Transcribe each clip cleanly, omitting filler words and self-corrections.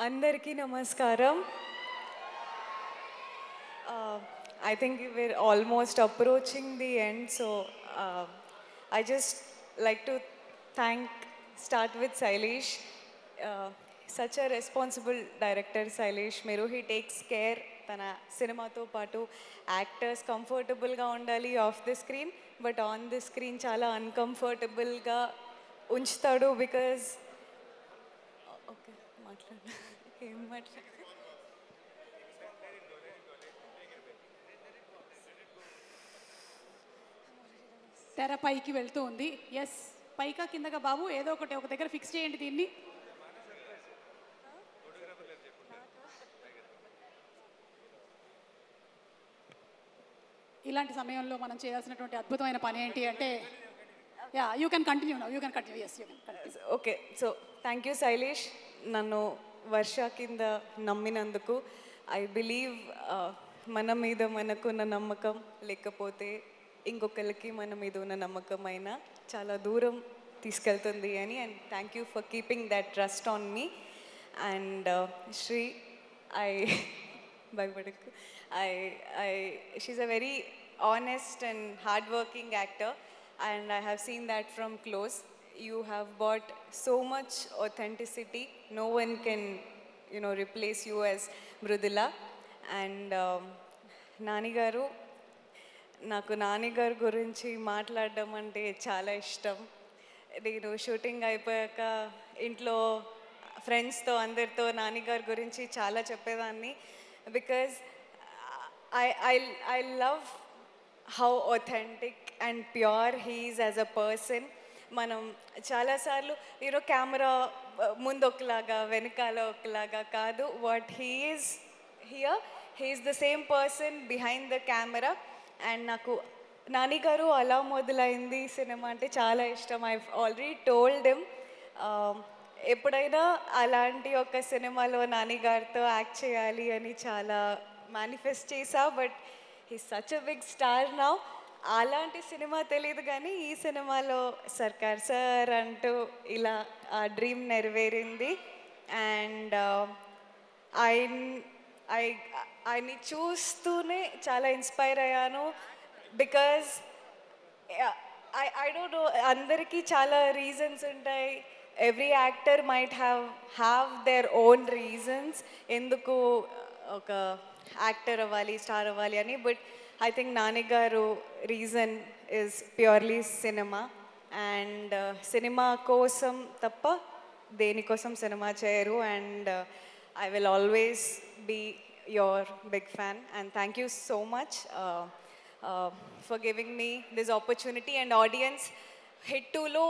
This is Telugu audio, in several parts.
అందరికీ నమస్కారం. I think we're almost approaching the end, so I just like to start with Sailesh. Such a responsible director, Sailesh Meru. He takes care tana cinema to patu actors comfortable ga undali off the screen, but on the screen chala uncomfortable ga unchtadu because okay మాట్లాడు ఏం మాట్లాడు తెర పైకి వెళ్తూ ఉంది. ఎస్, పైకా కిందగా బాబు ఏదో ఒకటి ఒక దగ్గర ఫిక్స్ చేయండి దీన్ని. ఇలాంటి సమయంలో మనం చేయాల్సినటువంటి అద్భుతమైన పని ఏంటి అంటే you can continue now, you can continue. Yes, you can continue. Okay, so thank you Shailesh, నన్ను వర్ష కింద నమ్మినందుకు. ఐ బిలీవ్ మన మీద మనకున్న నమ్మకం లేకపోతే ఇంకొకరికి మన మీద ఉన్న నమ్మకం అయినా చాలా దూరం తీసుకెళ్తుంది అని. And thank you for keeping that trust on me. And Shri, I భయపడకు, she's a very honest and hardworking actor, and I have seen that from close. You have brought so much authenticity. No one can, replace you as Mrudula. And Nani garu, నాకు నాన్నగారు గురించి మాట్లాడడం అంటే చాలా ఇష్టం. నేను షూటింగ్ అయిపోయాక ఇంట్లో ఫ్రెండ్స్తో అందరితో నాన్నగారి గురించి చాలా చెప్పేదాన్ని. Because I love how authentic and pure he is as a person. మనం చాలాసార్లు కెమెరా ముందు ఒకలాగా వెనకాల ఒకలాగా కాదు. What he is here, he is the same person behind the camera. And నాకు నాన్నగారు అలా మొదలైంది సినిమా అంటే చాలా ఇష్టం. ఐ ఆల్రెడీ టోల్డ్ హిమ్ ఎప్పుడైనా అలాంటి ఒక సినిమాలో నాన్నగారితో యాక్ట్ చేయాలి అని చాలా మేనిఫెస్ట్ చేసా. But he's such a big star now. అలాంటి సినిమా తెలియదు కానీ ఈ సినిమాలో సర్కార్ సార్ అంటూ ఇలా ఆ డ్రీమ్ నెరవేరింది. అండ్ ఆయన్ని చూస్తూనే చాలా ఇన్స్పైర్ అయ్యాను. బికాజ్ ఐ డోంట్ నో, అందరికీ చాలా రీజన్స్ ఉంటాయి. Every actor might have their own reasons ఎందుకు ఒక యాక్టర్ అవ్వాలి, స్టార్ అవ్వాలి అని. బట్ ఐ థింక్ నాన్నగారు reason is purely cinema. And cinema కోసం తప్ప దేనికోసం సినిమా చేయరు. And I will always be your big fan, and thank you so much for giving me this opportunity. And audience, Hit 2lo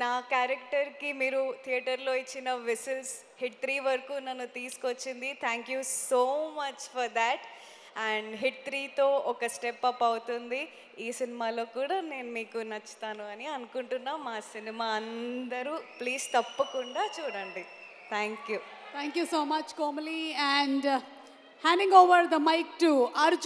na character ki meeru theater lo ichina whistles Hit 3 varaku nanu teeskochindi. Thank you so much for that. And Hit 3 తో ఒక స్టెప్ అప్ అవుతుంది. ఈ సినిమాలో కూడా నేను మీకు నచ్చుతాను అని అనుకుంటున్నా. మా సినిమా అందరూ ప్లీజ్ తప్పకుండా చూడండి. Thank you. Thank you so much, Komali. And handing over the mic to Arjun.